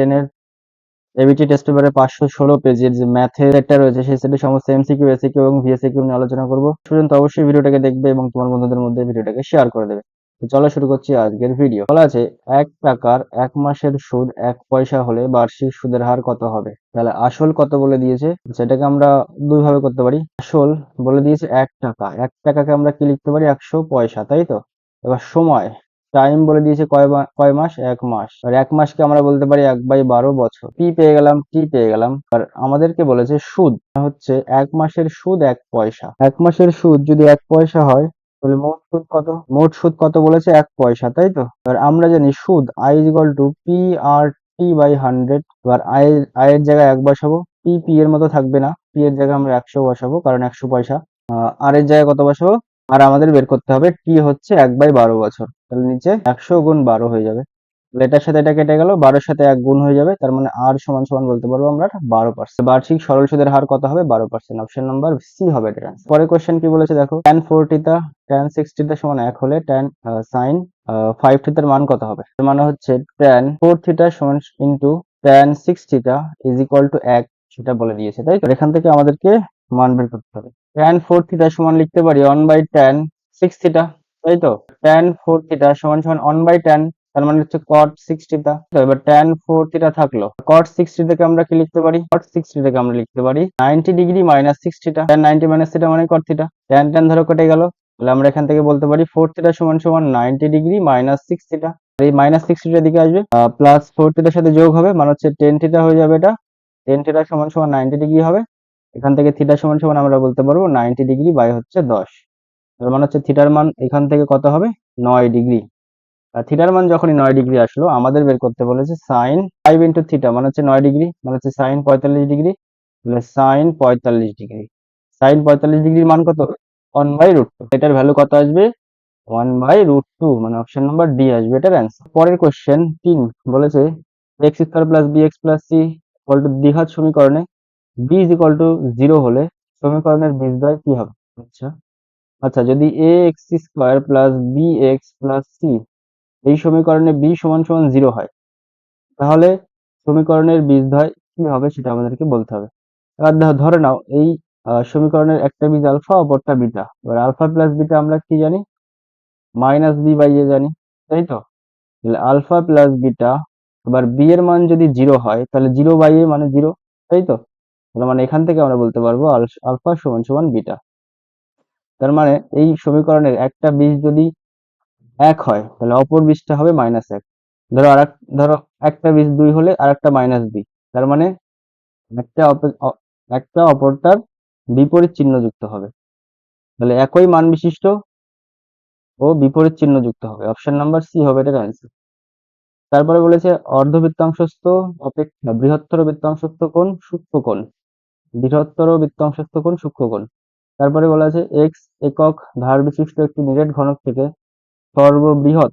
10-এর ABT test পেপারে 516 পেজের যে ম্যাথের সেটটা রয়েছে সেই সেটের সমস্ত এমসিকিউ, এসিকিউ এবং ভিএসিকিউ নিয়ে আলোচনা করব। পর্যন্ত অবশ্যই ভিডিওটাকে দেখবে এবং তোমার বন্ধুদের মধ্যে ভিডিওটাকে শেয়ার করে দেবে। তো চলো শুরু করছি আজকের ভিডিও। বলা আছে 1 টাকার 1 মাসের সুদ 1 পয়সা হলে বার্ষিক সুদের হার কত হবে? তাহলে আসল কত বলে দিয়েছে, সেটাকে আমরা দুই ভাবে করতে পারি। আসল বলে দিয়েছে 1 টাকা, 1 টাকাকে আমরা কি লিখতে পারি? 100 পয়সা, তাই তো? এবার সময়, টাইম বলে দিয়েছে কয় মাস? 1 মাস। আর 1 মাসকে আমরা বলতে পারি 1/12 বছর। পি পেয়ে গেলাম, টি পেয়ে গেলাম। আর আমাদেরকে বলেছে সুদ হচ্ছে 1 মাসের সুদ 1 পয়সা। 1 মাসের সুদ যদি 1 পয়সা হয় তাহলে মোট সুদ কত? মোট সুদ কত বলেছে? 1 পয়সা, তাই তো? এবার আমরা জানি সুদ I = PRT/100। এবার I এর জায়গায় 1 বসাবো। পি এর মতো থাকবে না, পি এর জায়গায় আমরা 100 বসাবো, কারণ 100 পয়সা। আর এর জায়গায় কত বসাবো? আর আমাদের বের করতে হবে টি হচ্ছে 1/12 বছর। তাহলে নিচে 100 গুণ 12 হয়ে যাবে। তাহলে এটার সাথে এটা কেটে গেল, 12-এর সাথে 1 গুণ হয়ে যাবে। তার মানে আর সমান সমান বলতে পারবো আমরা 12%। বার্ষিক সরল সুদের হার কত হবে? 12%। অপশন নাম্বার সি হবে এটার আনসার। পরের কোশ্চেন কি বলেছে দেখো, tan 4θ tan 6θ সমান 1 হলে tan sin 5θ এর মান কত হবে? এর মানে হচ্ছে tan 4θ সমান into tan 6θ is equal to 1, সেটা বলে দিয়েছে, তাই তো? এখান থেকে আমাদেরকে মান বের করতে হবে। tan 4θ সমান লিখতে পারি 1/tan 6θ, তাই তো? tan 4θ সমান সমান 1/tan, তার মানে হচ্ছে cot 6θ। তো এবার tan 4θ থাকলো, cot 6θ থেকে আমরা কি লিখতে পারি? cot 6θ থেকে আমরা লিখতে পারি 90 degree minus 6θ। tan 90 minus theta মানে cot থিটা। tan tan ধরো কেটে গেল, তাহলে আমরা এখান থেকে বলতে পারি 4θ সমান সমান 90 ডিগ্রি মাইনাস 6θ। এই মাইনাস 6θ দিকে আসবে, প্লাস 4θ সাথে যোগ হবে, মানে হচ্ছে tan θ হয়ে যাবে। এটা tan θ সমান সমান 90 ডিগ্রি হবে। এখান থেকে থিটা সমান সমান আমরা বলতে পারবো 90 ডিগ্রি বাই হচ্ছে 10। তার মানে হচ্ছে থিটার মান এখান থেকে কত হবে? 9 ডিগ্রি। আর থিটার মান যখনই 9 ডিগ্রি আসলো, আমাদের বের করতে বলেছে সাইন 5 ইন্টু থিটা, মানে হচ্ছে 9 ডিগ্রি, মানে হচ্ছে সাইন 45 ডিগ্রি। তাহলে সাইন 45 ডিগ্রি, সাইন 45 ডিগ্রির মান কত? 1/√2। এটার ভ্যালু কত আসবে? 1/√2, মানে অপশন নাম্বার ডি আসবে এটার অ্যান্সার। পরের কোশ্চেন 3 বলেছে x² plus bx plus c equal to দ্বিঘাত সমীকরণে b ইজ ইকুয়াল টু 0 হলে সমীকরণের বীজদ্বয় কি হবে? আচ্ছা আচ্ছা, যদি ax² plus bx plus c এই সমীকরণে b সমান সমান 0 হয়, তাহলে সমীকরণের বীজদ্বয় কি হবে সেটা আমাদেরকে বলতে হবে। এবার ধরে নাও এই সমীকরণের একটা বীজ আলফা, অপরটা বিটা। এবার আলফা প্লাস বিটা আমরা কি জানি? মাইনাস বি বাই এ জানি, তাই তো? তাহলে আলফা প্লাস বিটা, এবার বি এর মান যদি 0 হয় তাহলে 0 বাই এ মানে 0, তাই তো? তার মানে এখান থেকে আমরা বলতে পারবো আলফা সমান সমান বিটা। তার মানে এই সমীকরণের একটা বীজ যদি 1 হয় তাহলে অপর বীজটা হবে -1। ধরো একটা বীজ 2 হলে আরেকটা -2। তার মানে একটা অপরটার বিপরীত চিহ্ন যুক্ত হবে। তাহলে একই মান বিশিষ্ট ও বিপরীত চিহ্ন যুক্ত হবে। অপশন নাম্বার সি হবে এটার অ্যান্সার। তারপরে বলেছে অর্ধবৃত্তাংশস্থ অপেক্ষা বৃহত্তর বৃত্তাংশস্থ কোণ সূক্ষ্ম কোণ। বৃহত্তর বৃত্তাংশস্থ কোণ সূক্ষ্ম কোণ। তারপরে বলা আছে এক্স একক ধার বিশিষ্ট একটি নিরেট ঘনক থেকে সর্ববৃহৎ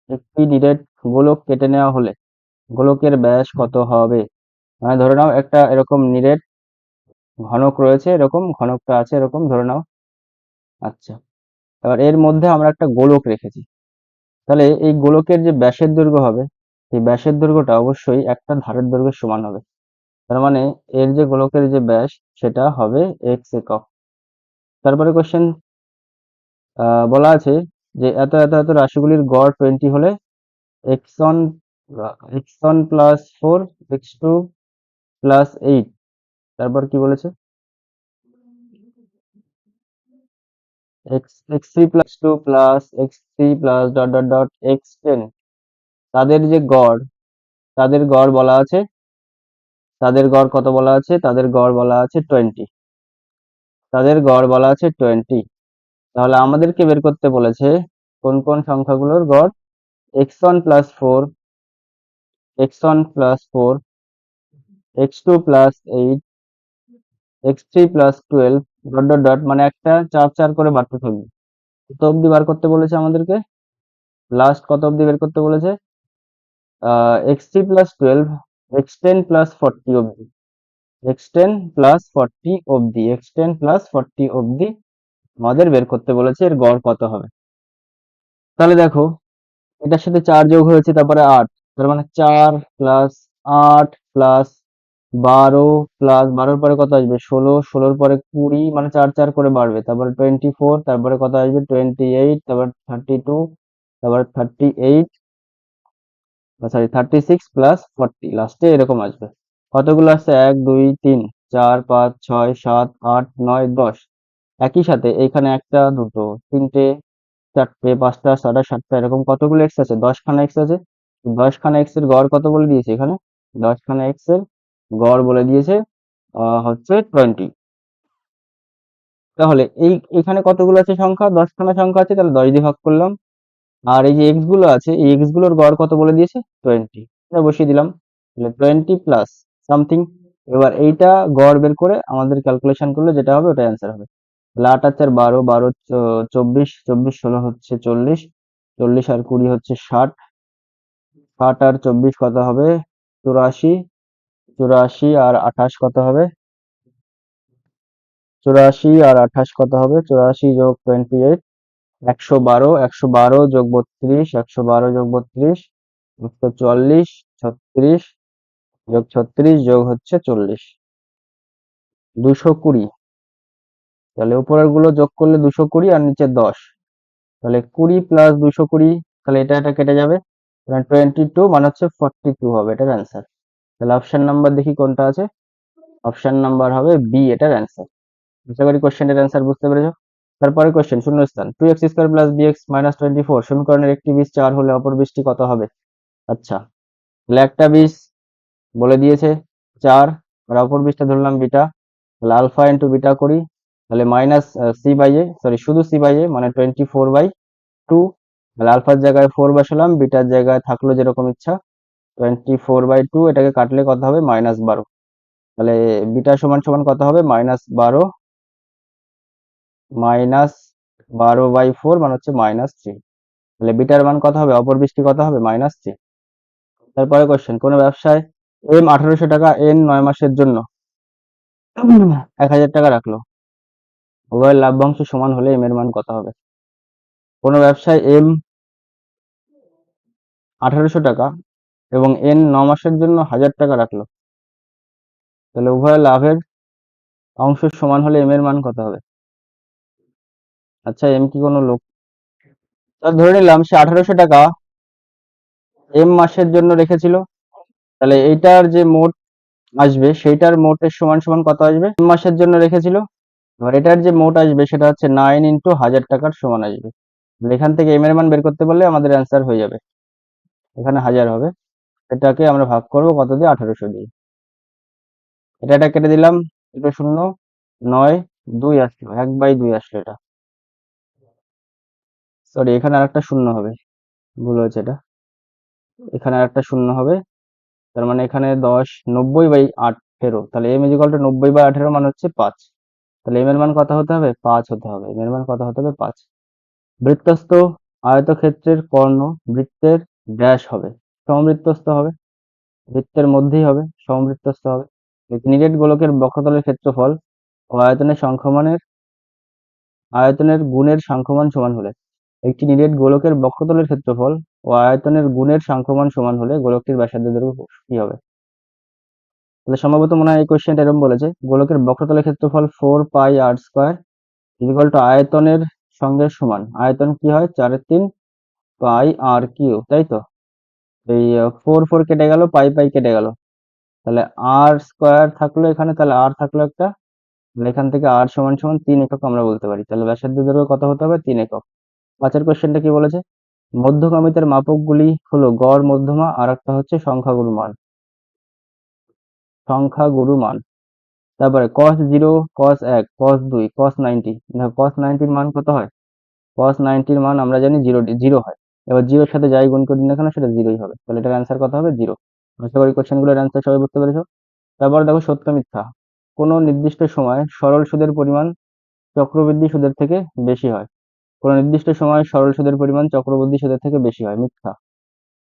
একটি নিরেট গোলক কেটে নেওয়া হলে গোলকের ব্যাস কত হবে? মানে ধরে নাও একটা এরকম নিরেট ঘনক রয়েছে, এরকম ঘনকটা আছে এরকম ধরে নাও। আচ্ছা, এবার এর মধ্যে আমরা একটা গোলক রেখেছি, তাহলে এই গোলকের যে ব্যাসের দৈর্ঘ্য হবে, এই ব্যাসের দৈর্ঘ্যটা অবশ্যই একটা ধারের দৈর্ঘ্যের সমান হবে। তার মানে এর যে গোলকের যে ব্যাস সেটা হবে এক্স একক। তারপরে কোশ্চেন বলা আছে যে এত এত এত রাশিগুলির গড় 20 হলে x1 প্লাস 4 x2 প্লাস 8, তারপর কি বলেছে? x3 plus 2 plus x3 plus dot dot dot x10, তাদের যে গড়, তাদের গড় বলা আছে, তাদের গড় কত বলা আছে? তাদের গড় বলা আছে 20, তাদের গড় বলা আছে 20। তাহলে আমাদেরকে বের করতে বলেছে কোন কোন সংখ্যাগুলোর গড়? x1 plus 4, x1 plus 4, x2 plus 8, x3 plus 12 dot dot dot, মানে একটা 4 4 করে বাড়তে থাকবে। কত অবধি বার করতে বলেছে আমাদেরকে? লাস্ট কত অবধি বের করতে বলেছে? x3 প্লাস 12, x10 প্লাস 40 অবধি, x10 প্লাস 40 অবধি, x10 প্লাস 40 অবধি আমাদের বের করতে বলেছে এর গড় কত হবে। তাহলে দেখো এটার সাথে 4 যোগ হয়েছে, তারপরে 8, তার মানে 4 প্লাস 8 প্লাস 12 প্লাস 12 পরে কত আসবে 16, 16 পরে 20, মানে 4 4 করে বাড়বে, তারপরে 24, তারপরে কত আসবে 28, তারপর 32, তারপর 38, সরি 36 প্লাস 40, লাস্টে এরকম আসবে। কতগুলো আসছে 1 2 3 4 5 6 7 8 9 10। একই সাথে এইখানে একটা, দুটো, তিনটে, চারটে, পাঁচটা, ছটা, সাতটা, এরকম কতগুলো এক্স আছে? 10খানা এক্স আছে। 10খানা এক্স এর গড় কত বলে দিয়েছে এখানে? 10খানা এক্স এর গড় বলে দিয়েছে হচ্ছে 20। তাহলে এখানে কতগুলো আছে সংখ্যা? 10খানা সংখ্যা আছে, তাহলে 10 দিয়ে ভাগ করলাম। আর এই যে এক্স গুলো আছে, এই এক্স গুলোর গড় কত বলে দিয়েছে? 20। এটা বসিয়ে দিলাম। তাহলে 20 প্লাস সামথিং। এবার এইটা গড় বের করে আমাদের ক্যালকুলেশন করলে যেটা হবে ওটা অ্যান্সার হবে। তাহলে 8 আর 4 12, 12 24, 24 16 হচ্ছে 40, 40 আর 20 হচ্ছে 60, 60 আর 24 কত হবে? 84, 84 আর 28 কত হবে? 84 আর 28 কত হবে? 84 যোগ 28, 112, 112 যোগ 32, 112 যোগ 32, 144, 36 যোগ 36 যোগ হচ্ছে 40, 220। তাহলে উপরের গুলো যোগ করলে 220 আর নিচে 10, তাহলে 20 প্লাস 220, তাহলে এটা কেটে যাবে। 22 মানে হচ্ছে 42 হবে এটার অ্যান্সার। তাহলে অপশন নাম্বার দেখি কোনটা আছে। অপশন নাম্বার হবে বি এটার অ্যান্সার। আশা করি কোশ্চেনের অ্যান্সার বুঝতে পেরেছো। তারপরে কোশ্চেন, শূন্যস্থান। 2x square plus bx minus 24 সমীকরণের একটি বীজ 4 হলে অপর বীজটি কত হবে? আচ্ছা, তাহলে একটা বীজ বলে দিয়েছে 4, আর অপর বীজটা ধরলাম বিটা। তাহলে আলফা ইন্টু বিটা করি, তাহলে minus C by A, sorry শুধু সি বাই এ মানে 24/2। তাহলে আলফার জায়গায় 4 বসালাম, বিটার জায়গায় থাকলো যেরকম ইচ্ছা 24/2। এটাকে কাটলে কত হবে? -12। তাহলে বিটা সমান সমান কত হবে? -12, -12/4 মানে হচ্ছে -3। তাহলে বিটার মান কত হবে? অপর বৃষ্টি কত হবে? -3। তারপরে কোশ্চেন, কোন ব্যবসায় এম 1800 টাকা, এন 9 মাসের জন্য 1000 টাকা রাখলো, উভয়ের লাভ্যাংশ সমান হলে এম এর মান কত হবে? কোন ব্যবসায় এম 1800 টাকা এবং এন 9 মাসের জন্য 1000 টাকা রাখলো, তাহলে উভয়ের লাভের অংশ সমান হলে এম এর মান কত হবে? আচ্ছা, এম কি কোনো লোক? ধরে নিলাম সে 1800 টাকা এম মাসের জন্য রেখেছিল, তাহলে এইটার যে মোট আসবে সেইটার মোটের সমান সমান কত আসবে? এম মাসের জন্য রেখেছিল, এবার এটার যে মোট আসবে সেটা হচ্ছে 9 ইন্টু 1000 টাকার সমান আসবে। এখান থেকে এম এর মান বের করতে পারলে আমাদের অ্যান্সার হয়ে যাবে। এখানে 1000 হবে, এটাকে আমরা ভাগ করব কত দিয়ে? 1800 দিয়ে। এটা কেটে দিলাম, এটা শূন্য, 9 2 আসলো, 1/2 আসলো এটা। সরি, এখানে আরেকটা শূন্য হবে, ভুল হয়েছে এটা। এখানে আরেকটা শূন্য হবে, তার মানে এখানে 10 90/18। তাহলে এম ইজ ইকুয়াল টু 90/18 মানে হচ্ছে 5। তাহলে এম এর মান কত হতে হবে? 5 হতে হবে। এম এর মান কত হতে হবে? 5। বৃত্তস্থ আয়তক্ষেত্রের কর্ণ বৃত্তের ব্যাস হবে সমবৃত্তস্থ হবে, বৃত্তের মধ্যেই হবে, সমবৃত্তস্থ হবে। একটি নিরেট গোলকের বক্ষতলের ক্ষেত্রফল ও আয়তনের গুণের সাংখ্যমান সমান হলে, একটি নিরেট গোলকের বক্ষতলের ক্ষেত্রফল ও আয়তনের গুণের সাংখ্যমান সমান হলে গোলকটির ব্যাসার্ধ দৈর্ঘ্য কি হবে? তাহলে সম্ভবত মনে হয় এই কোশ্চেনটা এরকম বলেছে, গোলকের বক্ষতলের ক্ষেত্রফল 4πr² ইকুয়াল টু আয়তনের সঙ্গে সমান। আয়তন কি হয়? 4/3 πr3, তাই তো? এই 4 4 কেটে গেল, পাই পাই কেটে গেল, তাহলে আর স্কোয়ার থাকলো এখানে, তাহলে আর থাকলো একটা, তাহলে এখান থেকে আর সমান সমান 3 একক আমরা বলতে পারি। তাহলে ব্যাসার্ধ দৈর্ঘ্য কত হতে হবে? 3 একক। পাঁচের কোশ্চেনটা কি বলেছে? মধ্যগামিতার মাপকগুলি হলো গড়, মধ্যমা, আর একটা হচ্ছে সংখ্যাগুরু মান। সংখ্যাগুরু মান। তারপরে cos 0, cos 1, cos 2, cos 90। দেখো cos 90 মান কত হয়? cos 90 মান আমরা জানি 0 হয়। এবার 0-র সাথে যাই গুণ করি না কেন সেটা 0ই হবে। তাহলে এটার অ্যান্সার কত হবে? 0। আশা করি কোশ্চেনগুলোর অ্যান্সার সবাই বুঝতে পেরেছো। তারপর দেখো সত্য মিথ্যা। কোনো নির্দিষ্ট সময় সরল সুদের পরিমাণ চক্রবৃদ্ধি সুদের থেকে বেশি হয়। কোনো নির্দিষ্ট সময় সরল সুদের পরিমাণ চক্রবৃদ্ধি সুদের থেকে বেশি হয়। মিথ্যা।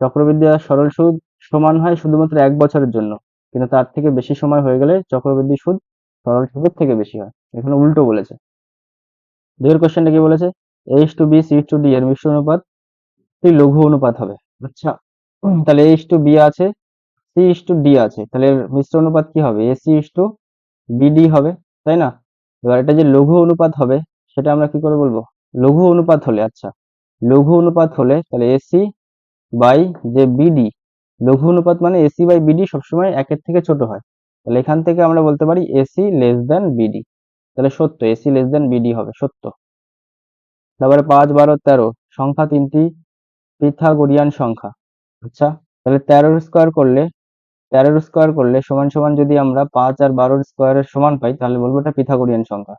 চক্রবৃদ্ধি আর সরল সুদ সমান হয় শুধুমাত্র 1 বছরের জন্য, কিন্তু তার থেকে বেশি সময় হয়ে গেলে চক্রবৃদ্ধি সুদ সরল সুদের থেকে বেশি হয়। এখানে উল্টো বলেছে। দুইয়ের কোশ্চেনটা কি বলেছে? H/B C/D এর মিশ্র অনুপাত লঘু অনুপাত হবে। আচ্ছা, তাহলে H/B আছে, C/D আছে, তাহলে এর মিশ্র অনুপাত কি হবে? AC/BD হবে, তাই না? এবার এটা যে লঘু অনুপাত হবে সেটা আমরা কি করে বলবো? লঘু অনুপাত হলে, আচ্ছা, লঘু অনুপাত হলে তাহলে AC বাই যে BD, লঘু অনুপাত মানে AC বাই BD সবসময় একের থেকে ছোট হয়, তাহলে এখান থেকে আমরা বলতে পারি AC লেস দেন BD, তাহলে সত্য, AC লেস দেন BD হবে, সত্য। তারপরে 5, 12, 13 সংখ্যা তিনটি পিথাগোরিয়ান সংখ্যা। আচ্ছা, তাহলে 13 স্কোয়ার করলে সমান সমান যদি আমরা 5 আর 12 স্কোয়ারের সমান পাই তাহলে বলবো এটা পিথাগোরিয়ান সংখ্যা।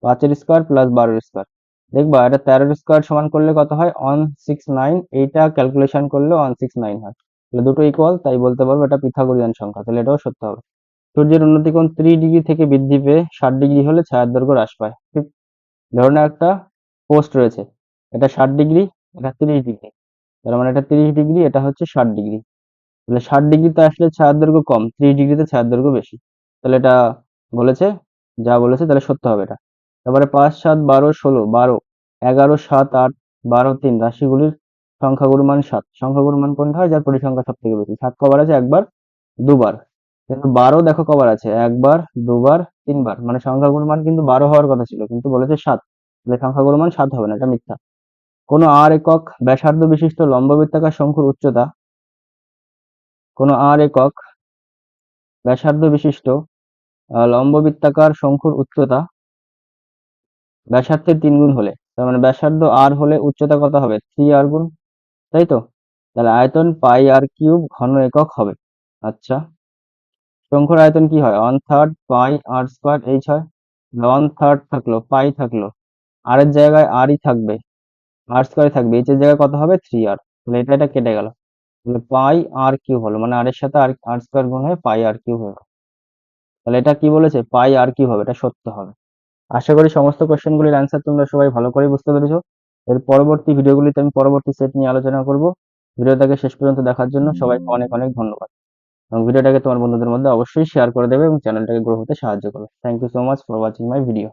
5 স্কোয়ার প্লাস 12 স্কোয়ার, দেখবা এটা 13 স্কোয়ার সমান করলে কত হয়? 169, এইটা ক্যালকুলেশন করলে 169 হয়, তাহলে দুটো ইকুয়াল, তাই বলতে পারবো এটা পিথাগোরিয়ান সংখ্যা, তাহলে এটাও সত্য হবে। সূর্যের উন্নতিকোণ 30 ডিগ্রি থেকে বৃদ্ধি পেয়ে 60 ডিগ্রি হলে ছায়ার দৈর্ঘ্য হ্রাস পায়। ঠিক, ধরুন একটা পোস্ট রয়েছে, এটা 60 ডিগ্রি, এটা 30 ডিগ্রি, তার মানে এটা 30 ডিগ্রি, এটা হচ্ছে 60 ডিগ্রি, তাহলে 60 ডিগ্রিতে আসলে ছায়ার দৈর্ঘ্য কম, 30 ডিগ্রিতে ছায়ার দৈর্ঘ্য বেশি, তাহলে এটা বলেছে, যা বলেছে তাহলে সত্য হবে এটা। তারপরে 5, 7, 12, 16, 12, 11, 7, 8, 12, 3 রাশিগুলির সংখ্যাগুরু মান 7, সংখ্যাগুরু মান কোনটা হয়? যার পরিসংখ্যা সব থেকে বেশি। 7 কবার আছে? একবার, দুবার, কিন্তু 12 দেখো কবার আছে? একবার, দুবার, তিনবার, মানে সংখ্যাগুরু মান কিন্তু 12 হওয়ার কথা ছিল, কিন্তু বলেছে 7, তাহলে সংখ্যাগুরু মান 7 হবে না, এটা মিথ্যা। কোনো r একক ব্যাসার্ধ বিশিষ্ট লম্ববৃত্তাকার শঙ্কুর উচ্চতা, কোনো r একক ব্যাসার্ধ বিশিষ্ট লম্ববৃত্তাকার শঙ্কুর উচ্চতা ব্যাসার্ধের 3 গুণ হলে, তার মানে ব্যাসার্ধ r হলে উচ্চতা কত হবে? 3r গুণ, তাই তো? তাহলে আয়তন পাই আর কিউব ঘন একক হবে। আচ্ছা, শঙ্কুর আয়তন কি হয়? 1/3 পাই আর স্কোয়ার এইচ হয়, 1/3 থাকলো, পাই থাকলো, আর এর জায়গায় আর ই থাকবে, আর স্কোয়ার থাকবে, এইচ এর জায়গায় কত হবে? 3r, তাহলে এটা কেটে গেল, তাহলে পাই আর কিউব হলো, মানে আর এর সাথে আর আর স্কোয়ার গুণ হয়ে পাই আর কিউব হবে, তাহলে এটা কি বলেছে? পাই আর কিউব হবে, এটা সত্য হবে। আশা করি সমস্ত কোশ্চেনগুলির অ্যান্সার তোমরা সবাই ভালো করে বুঝতে পেরেছো। এর পরবর্তী ভিডিওগুলিতে আমি পরবর্তী সেট নিয়ে আলোচনা করব। ভিডিওটাকে শেষ পর্যন্ত দেখার জন্য সবাইকে অনেক অনেক ধন্যবাদ, এবং ভিডিওটাকে তোমার বন্ধুদের মধ্যে অবশ্যই শেয়ার করে দেবে এবং চ্যানেলটাকে গ্রো হতে সাহায্য করবে। Thank you so much for watching my video.